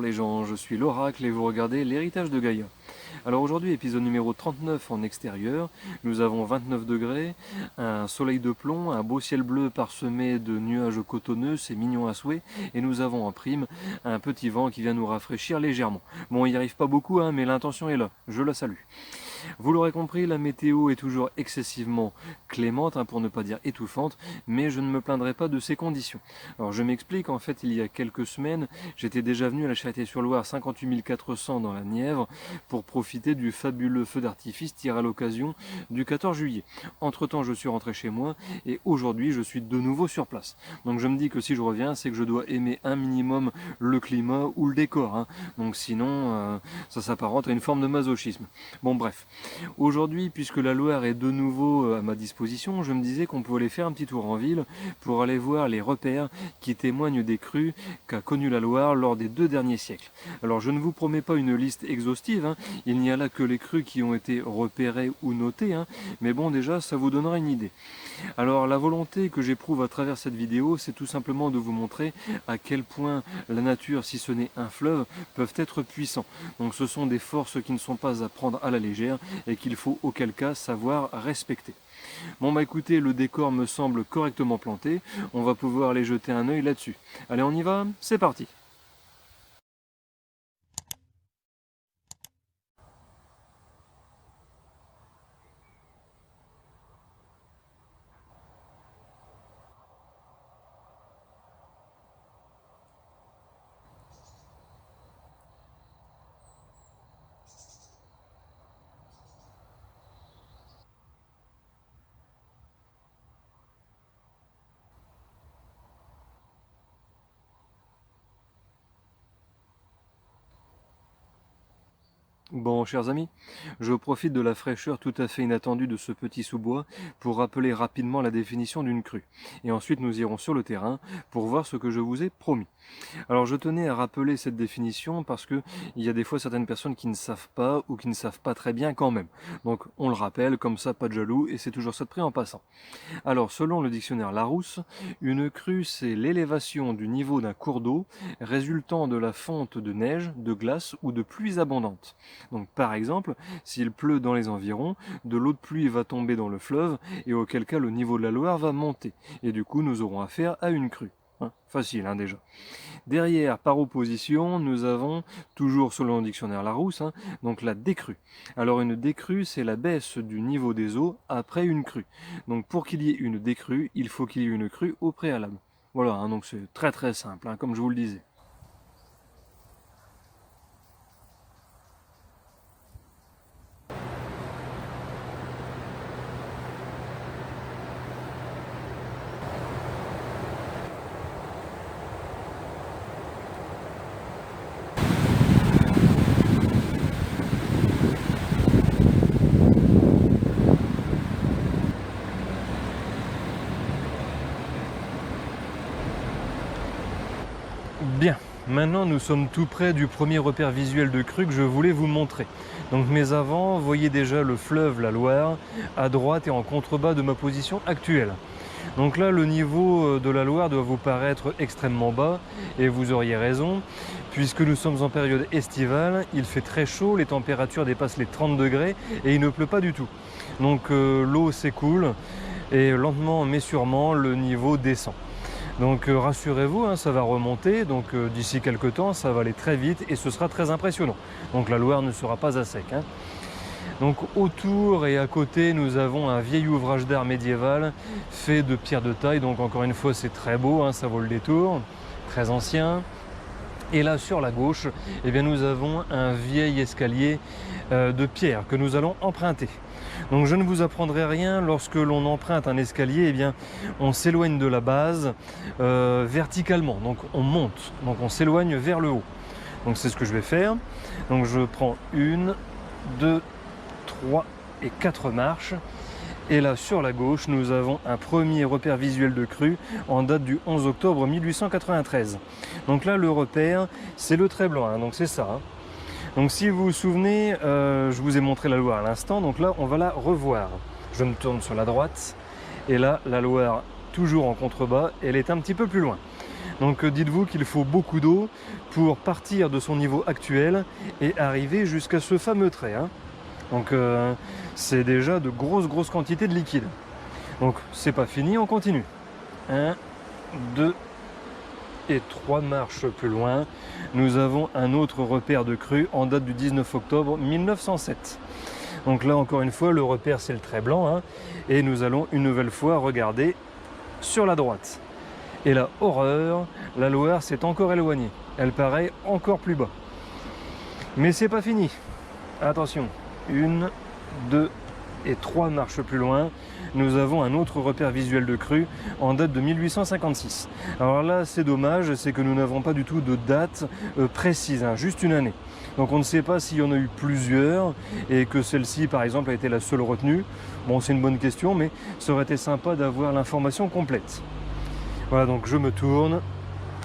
les gens, je suis l'Oracle et vous regardez l'héritage de Gaïa. Alors aujourd'hui, épisode numéro 39 en extérieur, nous avons 29 degrés, un soleil de plomb, un beau ciel bleu parsemé de nuages cotonneux, c'est mignon à souhait, et nous avons en prime un petit vent qui vient nous rafraîchir légèrement. Bon, il n'y arrive pas beaucoup, mais l'intention est là, je la salue. Vous l'aurez compris, la météo est toujours excessivement clémente, pour ne pas dire étouffante, mais je ne me plaindrai pas de ces conditions. Alors je m'explique, en fait il y a quelques semaines, j'étais déjà venu à la Charité-sur-Loire 58 400 dans la Nièvre pour profiter du fabuleux feu d'artifice tiré à l'occasion du 14 juillet. Entre temps je suis rentré chez moi et aujourd'hui je suis de nouveau sur place. Donc je me dis que si je reviens, c'est que je dois aimer un minimum le climat ou le décor. Donc sinon ça s'apparente à une forme de masochisme. Bon bref. Aujourd'hui, puisque la Loire est de nouveau à ma disposition, je me disais qu'on pouvait aller faire un petit tour en ville pour aller voir les repères qui témoignent des crues qu'a connu la Loire lors des 2 derniers siècles. Alors je ne vous promets pas une liste exhaustive, il n'y a là que les crues qui ont été repérées ou notées, mais bon déjà ça vous donnera une idée. Alors la volonté que j'éprouve à travers cette vidéo, c'est tout simplement de vous montrer à quel point la nature, si ce n'est un fleuve, peuvent être puissants. Donc ce sont des forces qui ne sont pas à prendre à la légère et qu'il faut auquel cas savoir respecter. Bon écoutez, le décor me semble correctement planté, on va pouvoir aller jeter un œil là-dessus. Allez on y va, c'est parti. Bon, chers amis, je profite de la fraîcheur tout à fait inattendue de ce petit sous-bois pour rappeler rapidement la définition d'une crue. Et ensuite, nous irons sur le terrain pour voir ce que je vous ai promis. Alors, je tenais à rappeler cette définition parce que il y a des fois certaines personnes qui ne savent pas ou qui ne savent pas très bien quand même. Donc, on le rappelle, comme ça, pas de jaloux, et c'est toujours ça de prix en passant. Alors, selon le dictionnaire Larousse, une crue, c'est l'élévation du niveau d'un cours d'eau résultant de la fonte de neige, de glace ou de pluies abondantes. Donc par exemple, s'il pleut dans les environs, de l'eau de pluie va tomber dans le fleuve et auquel cas le niveau de la Loire va monter. Et du coup, nous aurons affaire à une crue. Facile déjà. Derrière, par opposition, nous avons, toujours selon le dictionnaire Larousse, donc la décrue. Alors une décrue, c'est la baisse du niveau des eaux après une crue. Donc pour qu'il y ait une décrue, il faut qu'il y ait une crue au préalable. Voilà, donc c'est très très simple, comme je vous le disais. Bien, maintenant nous sommes tout près du premier repère visuel de crue que je voulais vous montrer. Donc mais avant, voyez déjà le fleuve, la Loire, à droite et en contrebas de ma position actuelle. Donc là, le niveau de la Loire doit vous paraître extrêmement bas, et vous auriez raison, puisque nous sommes en période estivale, il fait très chaud, les températures dépassent les 30 degrés, et il ne pleut pas du tout. Donc l'eau s'écoule, et lentement mais sûrement, le niveau descend. Donc rassurez-vous, ça va remonter, donc d'ici quelques temps, ça va aller très vite et ce sera très impressionnant. Donc la Loire ne sera pas à sec. Donc autour et à côté, nous avons un vieil ouvrage d'art médiéval fait de pierre de taille, donc encore une fois c'est très beau, ça vaut le détour, très ancien. Et là sur la gauche, nous avons un vieil escalier de pierre que nous allons emprunter. Donc je ne vous apprendrai rien, lorsque l'on emprunte un escalier, on s'éloigne de la base verticalement, donc on monte, donc on s'éloigne vers le haut. Donc c'est ce que je vais faire. Donc je prends 1, 2, 3 et 4 marches. Et là sur la gauche, nous avons un premier repère visuel de crue en date du 11 octobre 1893. Donc là le repère, c'est le trait blanc, donc c'est ça. Donc si vous vous souvenez, je vous ai montré la Loire à l'instant, donc là on va la revoir. Je me tourne sur la droite, et là la Loire, toujours en contrebas, elle est un petit peu plus loin. Donc dites-vous qu'il faut beaucoup d'eau pour partir de son niveau actuel et arriver jusqu'à ce fameux trait, hein. Donc c'est déjà de grosses quantités de liquide. Donc c'est pas fini, on continue. 1, 2 et 3 marches plus loin, nous avons un autre repère de crue en date du 19 octobre 1907. Donc là encore une fois, le repère c'est le trait blanc, hein, et nous allons une nouvelle fois regarder sur la droite. Et la horreur, la Loire s'est encore éloignée. Elle paraît encore plus bas. Mais c'est pas fini. Attention, 1, 2 et 3 marches plus loin, nous avons un autre repère visuel de crue en date de 1856. Alors là, c'est dommage, c'est que nous n'avons pas du tout de date précise, hein, juste une année. Donc on ne sait pas s'il y en a eu plusieurs et que celle-ci, par exemple, a été la seule retenue. Bon, c'est une bonne question, mais ça aurait été sympa d'avoir l'information complète. Voilà, donc je me tourne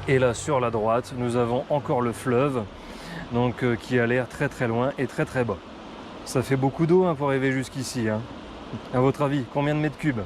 et là, sur la droite, nous avons encore le fleuve, donc qui a l'air très loin et très bas. Ça fait beaucoup d'eau, hein, pour arriver jusqu'ici, hein. À votre avis, combien de mètres cubes?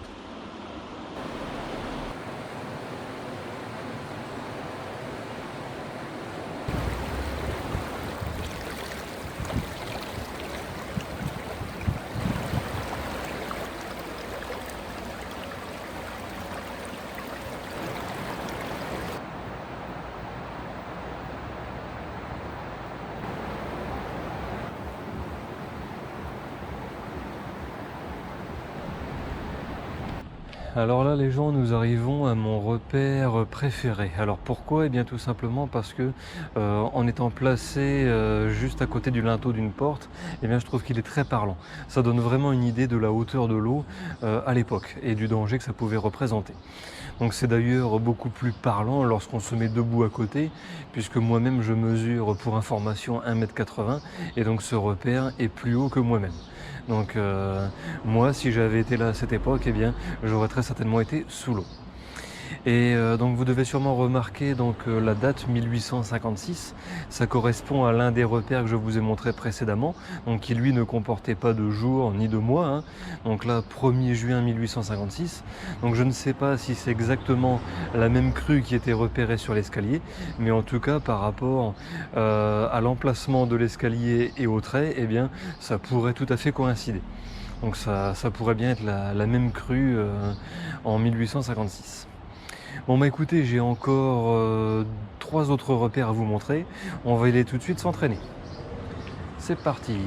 Alors là les gens, nous arrivons à mon repère préféré. Alors pourquoi? Eh bien tout simplement parce que en étant placé juste à côté du linteau d'une porte, eh bien je trouve qu'il est très parlant. Ça donne vraiment une idée de la hauteur de l'eau à l'époque et du danger que ça pouvait représenter. Donc c'est d'ailleurs beaucoup plus parlant lorsqu'on se met debout à côté, puisque moi-même je mesure pour information 1,80 m et donc ce repère est plus haut que moi-même. Donc moi, si j'avais été là à cette époque, eh bien, j'aurais très certainement été sous l'eau. Et donc vous devez sûrement remarquer donc la date 1856, ça correspond à l'un des repères que je vous ai montré précédemment, donc qui lui ne comportait pas de jour ni de mois, hein. Donc là 1er juin 1856, donc je ne sais pas si c'est exactement la même crue qui était repérée sur l'escalier, mais en tout cas par rapport à l'emplacement de l'escalier et au trait, eh bien ça pourrait tout à fait coïncider. Donc ça pourrait bien être la même crue en 1856. Bon bah écoutez, j'ai encore 3 autres repères à vous montrer. On va y aller tout de suite s'entraîner. C'est parti!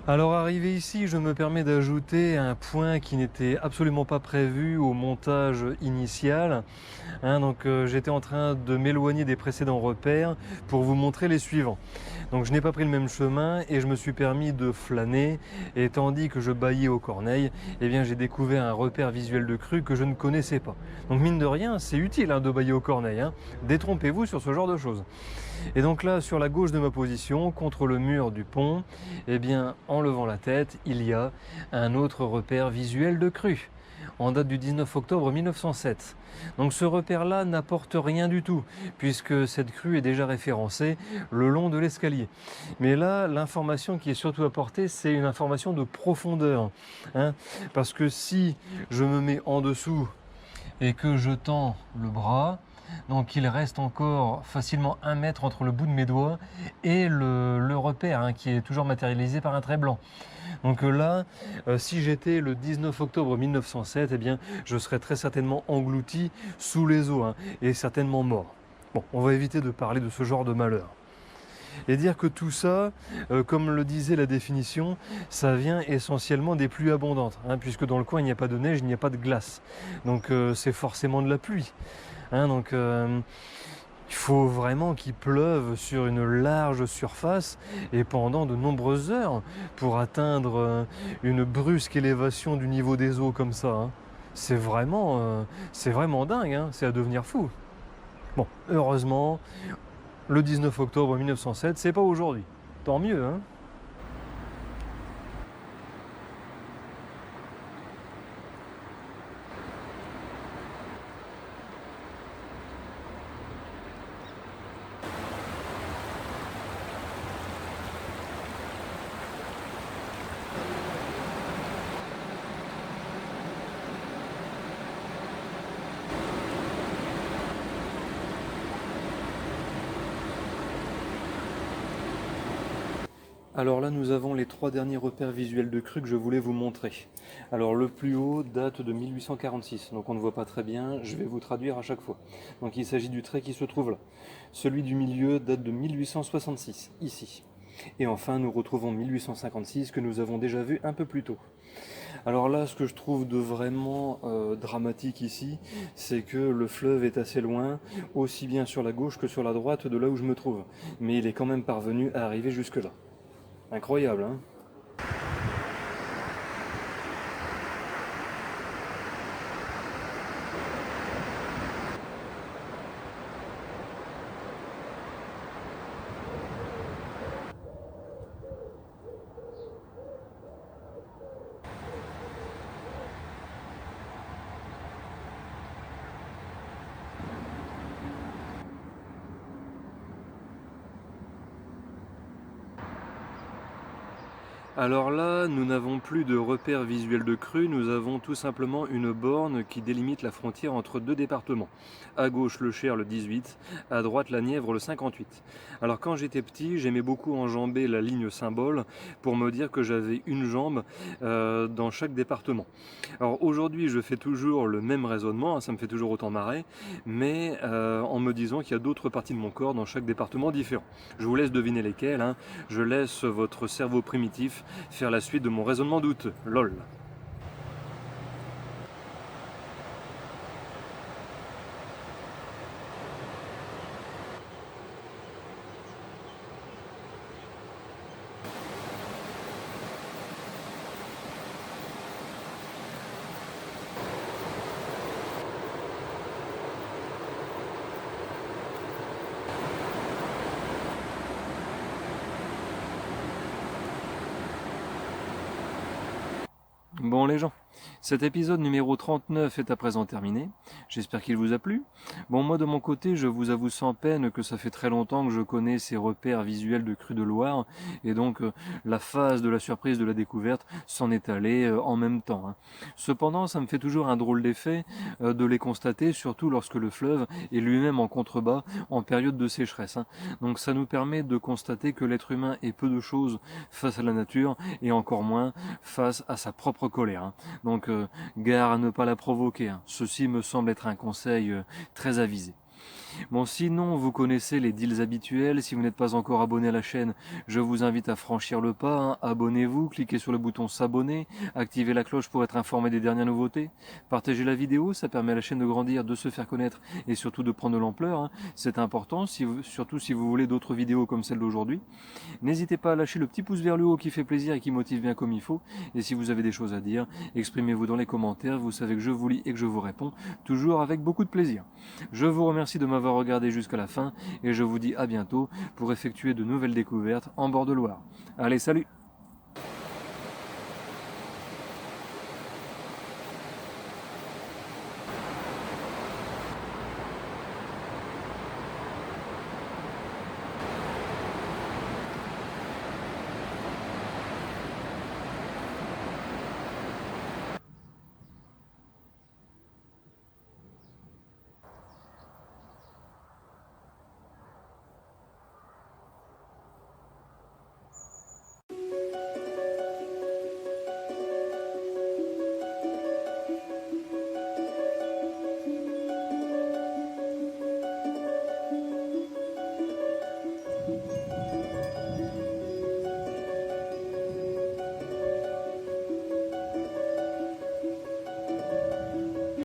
Alors arrivé ici, je me permets d'ajouter un point qui n'était absolument pas prévu au montage initial. Hein, donc j'étais en train de m'éloigner des précédents repères pour vous montrer les suivants. Donc je n'ai pas pris le même chemin et je me suis permis de flâner, et tandis que je bâillais aux corneilles, eh bien j'ai découvert un repère visuel de crue que je ne connaissais pas. Donc mine de rien, c'est utile, hein, de bâiller aux corneilles, hein. Détrompez-vous sur ce genre de choses. Et donc là, sur la gauche de ma position, contre le mur du pont, eh bien, en levant la tête, il y a un autre repère visuel de crue, en date du 19 octobre 1907. Donc ce repère-là n'apporte rien du tout, puisque cette crue est déjà référencée le long de l'escalier. Mais là, l'information qui est surtout apportée, c'est une information de profondeur, hein, parce que si je me mets en dessous et que je tends le bras, Donc il reste encore facilement 1 mètre entre le bout de mes doigts et le repère, hein, qui est toujours matérialisé par un trait blanc. Donc là, si j'étais le 19 octobre 1907, eh bien, je serais très certainement englouti sous les eaux, hein, et certainement mort. Bon, on va éviter de parler de ce genre de malheur. Et dire que tout ça, comme le disait la définition, ça vient essentiellement des pluies abondantes, hein, puisque dans le coin il n'y a pas de neige, il n'y a pas de glace. Donc c'est forcément de la pluie. Hein, donc il faut vraiment qu'il pleuve sur une large surface et pendant de nombreuses heures pour atteindre une brusque élévation du niveau des eaux comme ça. Hein. C'est vraiment dingue, hein, c'est à devenir fou. Bon, heureusement, le 19 octobre 1907, c'est pas aujourd'hui. Tant mieux, hein. Alors là, nous avons les 3 derniers repères visuels de crue que je voulais vous montrer. Alors le plus haut date de 1846, donc on ne voit pas très bien, je vais vous traduire à chaque fois. Donc il s'agit du trait qui se trouve là. Celui du milieu date de 1866, ici. Et enfin, nous retrouvons 1856 que nous avons déjà vu un peu plus tôt. Alors là, ce que je trouve de vraiment dramatique ici, c'est que le fleuve est assez loin, aussi bien sur la gauche que sur la droite de là où je me trouve. Mais il est quand même parvenu à arriver jusque là. Incroyable, hein? Alors là, nous n'avons plus de repères visuels de crue, nous avons tout simplement une borne qui délimite la frontière entre 2 départements. À gauche le Cher le 18, à droite la Nièvre le 58. Alors quand j'étais petit, j'aimais beaucoup enjamber la ligne symbole pour me dire que j'avais une jambe dans chaque département. Alors aujourd'hui, je fais toujours le même raisonnement, hein, ça me fait toujours autant marrer, mais en me disant qu'il y a d'autres parties de mon corps dans chaque département différent. Je vous laisse deviner lesquelles, hein. Je laisse votre cerveau primitif faire la suite de mon raisonnement douteux. LOL. Bon les gens, cet épisode numéro 39 est à présent terminé. J'espère qu'il vous a plu. Bon, moi de mon côté, je vous avoue sans peine que ça fait très longtemps que je connais ces repères visuels de crue de Loire, et donc la phase de la surprise de la découverte s'en est allée en même temps. Hein. Cependant, ça me fait toujours un drôle d'effet de les constater, surtout lorsque le fleuve est lui-même en contrebas en période de sécheresse. Hein. Donc ça nous permet de constater que l'être humain est peu de choses face à la nature, et encore moins face à sa propre colère. Hein. Donc gare à ne pas la provoquer. Hein. Ceci me semble être un conseil très avisé. Bon, sinon, vous connaissez les deals habituels. Si vous n'êtes pas encore abonné à la chaîne, je vous invite à franchir le pas. Hein. Abonnez-vous, cliquez sur le bouton s'abonner, activez la cloche pour être informé des dernières nouveautés. Partagez la vidéo, ça permet à la chaîne de grandir, de se faire connaître et surtout de prendre de l'ampleur. Hein. C'est important, surtout si vous voulez d'autres vidéos comme celle d'aujourd'hui. N'hésitez pas à lâcher le petit pouce vers le haut qui fait plaisir et qui motive bien comme il faut. Et si vous avez des choses à dire, exprimez-vous dans les commentaires. Vous savez que je vous lis et que je vous réponds, toujours avec beaucoup de plaisir. Je vous remercie de m'avoir regardé jusqu'à la fin et je vous dis à bientôt pour effectuer de nouvelles découvertes en bord de Loire. Allez, salut!